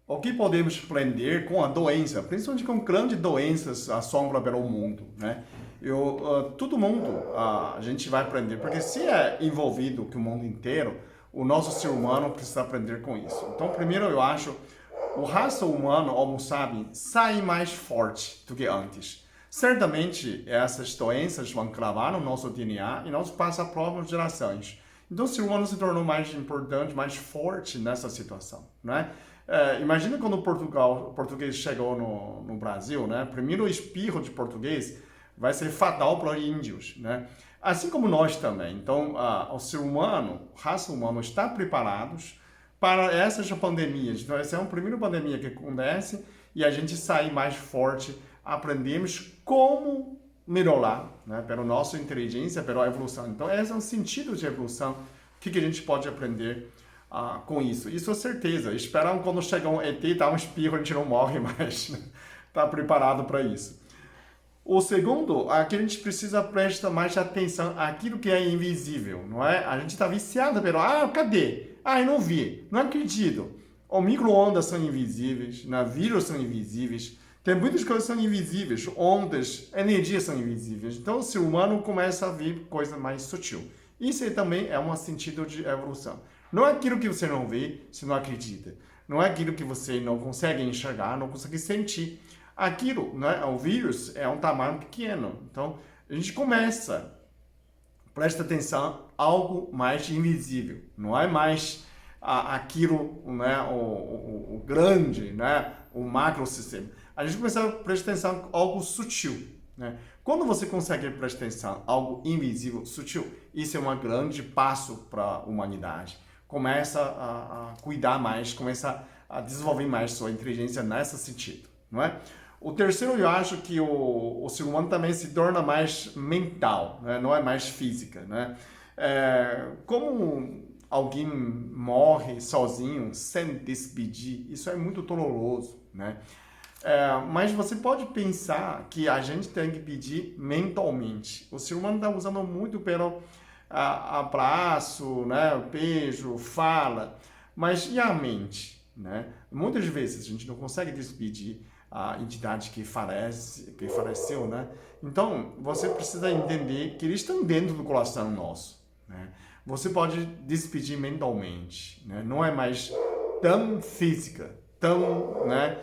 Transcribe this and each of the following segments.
o que podemos aprender com a doença, principalmente com grandes doenças assombram pelo mundo, né? Todo mundo a gente vai aprender, porque se é envolvido com o mundo inteiro, o nosso ser humano precisa aprender com isso. Então, primeiro eu acho, o raça humano, Homo sapiens, sai mais forte do que antes. Certamente, essas doenças vão cravar no nosso DNA e nós passar para próximas gerações. Então, o ser humano se tornou mais importante, mais forte nessa situação, né? Imagina quando o português chegou no Brasil, né? Primeiro o espirro de português vai ser fatal para os índios, né? Assim como nós também. Então, o ser humano, a raça humana, está preparados para essas pandemias. Então, essa é uma primeira pandemia que acontece e a gente sai mais forte, aprendemos como melhorar, né? Pela nossa inteligência, pela evolução. Então, esse é um sentido de evolução. O que a gente pode aprender com isso? Isso é certeza. Esperam quando chegar um ET, dar um espirro, a gente não morre mais. Está preparado para isso. O segundo, aqui a gente precisa prestar mais atenção àquilo que é invisível, não é? A gente está viciado pelo, cadê? Eu não vi, não acredito. O micro-ondas são invisíveis, vírus são invisíveis, tem muitas coisas que são invisíveis, ondas, energia são invisíveis. Então o ser humano começa a ver coisa mais sutil. Isso aí também é um sentido de evolução. Não é aquilo que você não vê, você não acredita. Não é aquilo que você não consegue enxergar, não consegue sentir. Aquilo, né, o vírus é um tamanho pequeno. Então, a gente começa, presta atenção, algo mais invisível. Não é mais aquilo, né, o grande, né, o macrosistema. A gente começa a prestar atenção algo sutil, né? Quando você consegue prestar atenção algo invisível, sutil, isso é um grande passo para a humanidade. Começa a cuidar mais, começa a desenvolver mais sua inteligência nesse sentido, não é? O terceiro, eu acho que o ser humano também se torna mais mental, né? Não é mais física, né? Como alguém morre sozinho, sem despedir, isso é muito doloroso, né? Mas você pode pensar que a gente tem que pedir mentalmente. O ser humano está usando muito pelo abraço, né? Beijo, fala, mas e a mente, né? Muitas vezes a gente não consegue despedir a entidade que faleceu, né? Então, você precisa entender que eles estão dentro do coração nosso, né? Você pode despedir mentalmente, né? Não é mais tão física, tão, né,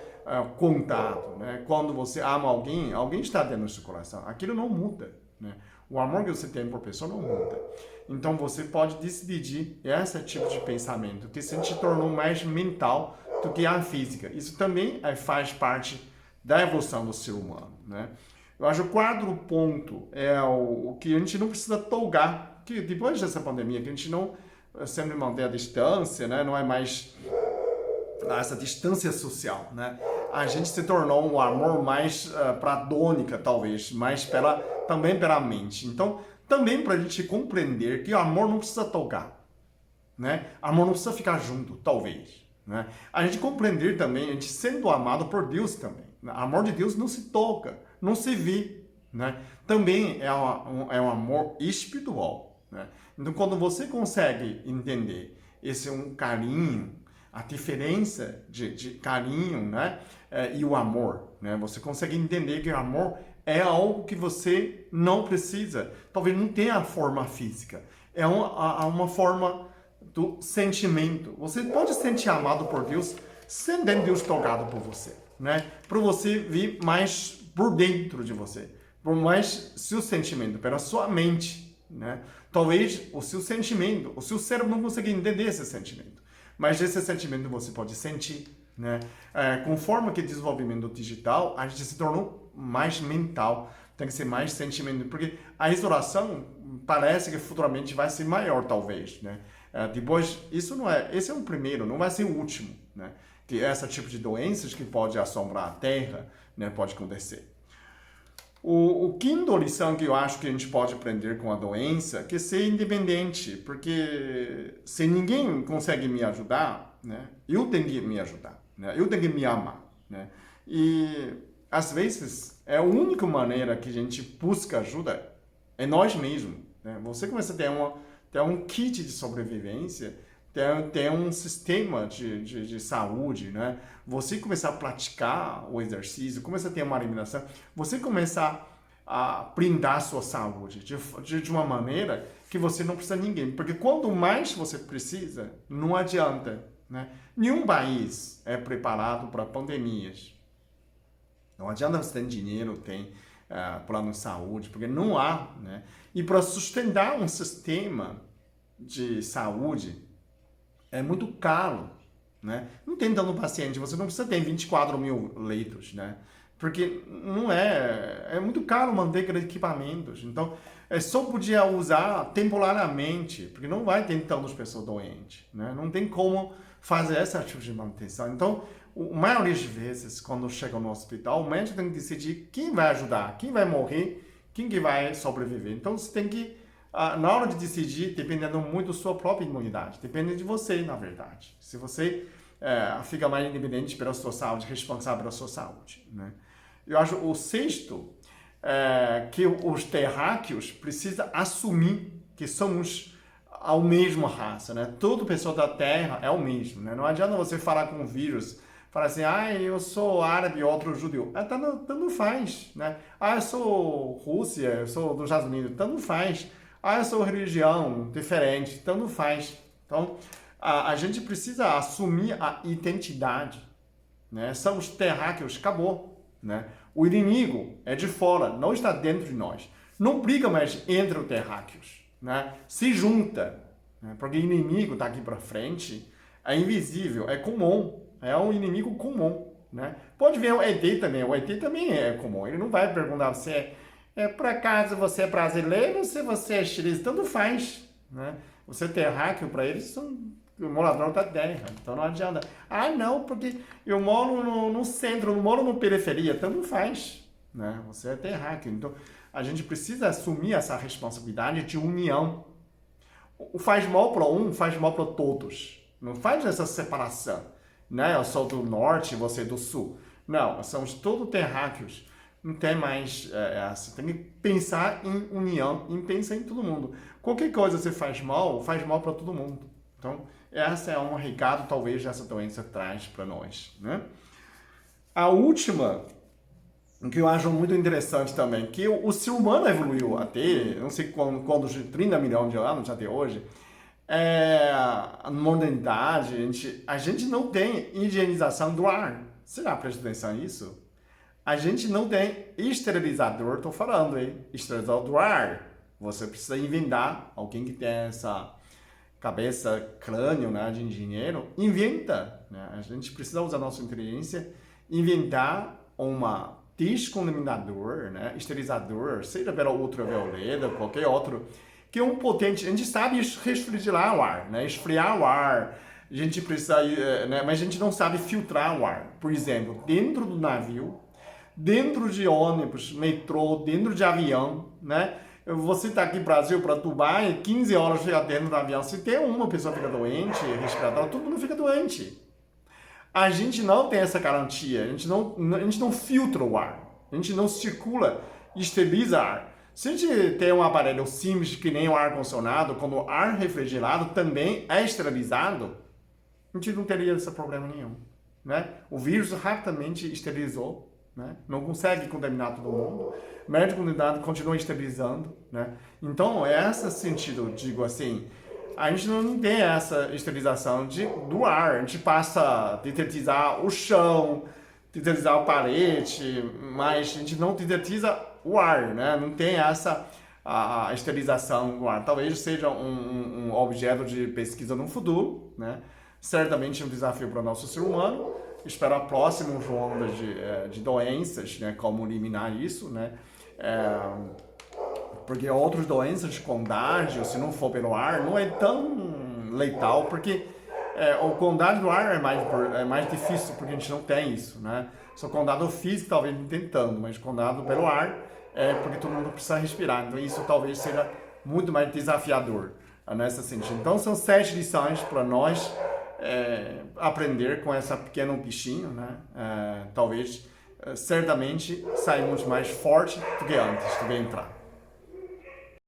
contato, né? Quando você ama alguém, alguém está dentro do seu coração. Aquilo não muda, né? O amor que você tem por pessoa não muda. Então, você pode despedir esse tipo de pensamento que se tornou mais mental do que a física. Isso também faz parte da evolução do ser humano, né? Eu acho que o quarto ponto é o que a gente não precisa tolgar, que depois dessa pandemia, que a gente não sempre mantém a distância, né? Não é mais essa distância social, né? A gente se tornou um amor mais platônica, talvez, mais também pela mente. Então, também para a gente compreender que o amor não precisa tocar, né? Amor não precisa ficar junto, talvez, né? A gente compreender também, a gente sendo amado por Deus também. O amor de Deus não se toca, não se vê, né? Também é um amor espiritual, né? Então, quando você consegue entender esse um carinho, a diferença de carinho, né? E o amor, né? Você consegue entender que o amor é algo que você não precisa, talvez não tenha a forma física, é uma forma do sentimento. Você pode se sentir amado por Deus sem Deus tocado por você, né? Para você vir mais por dentro de você, por mais seu sentimento, pela sua mente, né? Talvez o seu sentimento, o seu cérebro não consiga entender esse sentimento, mas esse sentimento você pode sentir, né? Conforme que o desenvolvimento digital, a gente se tornou mais mental, tem que ser mais sentimento, porque a isolação parece que futuramente vai ser maior, talvez, né? Depois, esse é o primeiro, não vai ser o último, né? Que esse tipo de doenças que pode assombrar a Terra, né, pode acontecer. O quinto lição que eu acho que a gente pode aprender com a doença é que ser independente, porque se ninguém consegue me ajudar, né, eu tenho que me ajudar, né, eu tenho que me amar, né, e às vezes é a única maneira que a gente busca ajuda é nós mesmos, né. Você começa a ter um kit de sobrevivência tem um sistema de saúde, né? Você começar a praticar o exercício, começar a ter uma alimentação, você começar a brindar a sua saúde de uma maneira que você não precisa de ninguém. Porque quanto mais você precisa, não adianta, né? Nenhum país é preparado para pandemias. Não adianta você ter dinheiro, tem plano de saúde, porque não há, né? E para sustentar um sistema de saúde é muito caro, né? Não tem tanto paciente, você não precisa ter 24 mil leitos, né? Porque não é muito caro manter aqueles equipamentos. Então, só podia usar temporariamente, porque não vai ter tantas pessoas doentes, né? Não tem como fazer esse tipo de manutenção. Então, a maioria das vezes, quando chega no hospital, o médico tem que decidir quem vai ajudar, quem vai morrer, quem que vai sobreviver. Então, você tem que, na hora de decidir, dependendo muito da sua própria imunidade, depende de você, na verdade. Se você fica mais independente pela sua saúde, responsável pela sua saúde, né? Eu acho o sexto que os terráqueos precisam assumir que somos a mesma raça, né? Toda pessoa da Terra é o mesmo, né? Não adianta você falar com o vírus, falar assim, eu sou árabe, outro judeu. Tanto faz, né? Eu sou Rússia, eu sou dos Estados Unidos, tanto faz. Eu sou religião diferente, tanto faz. Então, a gente precisa assumir a identidade, né? São os terráqueos, acabou. Né? O inimigo é de fora, não está dentro de nós. Não briga mais entre os terráqueos, né? Se junta, né? Porque o inimigo está aqui para frente, é invisível, é comum, é um inimigo comum, né? Pode ver o ET também é comum. Ele não vai perguntar se por acaso você é brasileiro ou se você é chinês, tanto faz, né? Você é terráqueo para eles são morador da terra, então não adianta. Não, porque eu moro no centro, não moro na periferia, tanto faz, né? Você é terráqueo. Então, a gente precisa assumir essa responsabilidade de união. O faz mal para um, faz mal para todos. Não faz essa separação, né? Eu sou do norte, você é do sul. Não, somos todos terráqueos. Não tem mais assim. Tem que pensar em união, em pensar em todo mundo. Qualquer coisa você faz mal para todo mundo. Então, essa é um recado, talvez, essa doença traz para nós, né? A última, que eu acho muito interessante também, que o ser humano evoluiu até, não sei quando 30 milhões de anos até hoje, a modernidade, a gente não tem higienização do ar. Você já prestou atenção nisso? A gente não tem esterilizador, estou falando, hein? Esterilizador do ar. Você precisa inventar alguém que tem essa cabeça, crânio, né, de engenheiro, inventa, né? A gente precisa usar nossa inteligência, inventar uma descontaminador, né, esterilizador, seja pela ultravioleta, qualquer outro, que é um potente, a gente sabe refrigerar o ar, né, esfriar o ar, a gente precisa, né, mas a gente não sabe filtrar o ar. Por exemplo, dentro do navio, dentro de ônibus, metrô, dentro de avião, né, você está aqui no Brasil para Dubai, 15 horas fica dentro do avião. Se tem uma pessoa que fica doente, respiratória, todo mundo fica doente. A gente não tem essa garantia. A gente não filtra o ar. A gente não circula e esteriliza ar. Se a gente tem um aparelho simples, que nem o ar-condicionado, quando o ar refrigerado também é esterilizado, a gente não teria esse problema nenhum, né? O vírus rapidamente esterilizou, né? Não consegue contaminar todo mundo. O médico comunidade continua esterilizando, né? Então, é esse sentido, digo assim, a gente não tem essa esterilização do ar. A gente passa a detetizar o chão, detetizar a parede, mas a gente não detetiza o ar, né? Não tem essa a esterilização do ar. Talvez seja um objeto de pesquisa no futuro, né? Certamente um desafio para o nosso ser humano. Espero a próxima onda de doenças, né? Como eliminar isso, né? Porque outras doenças de contágio, se não for pelo ar, não é tão letal, porque o contágio do ar é mais difícil, porque a gente não tem isso, né? Só contágio físico talvez não tentando, mas contágio pelo ar porque todo mundo precisa respirar. Então isso talvez seja muito mais desafiador nessa sentido. Então são 7 lições para nós aprender com essa pequeno bichinho, né? Talvez, certamente, saímos mais forte do que antes de entrar.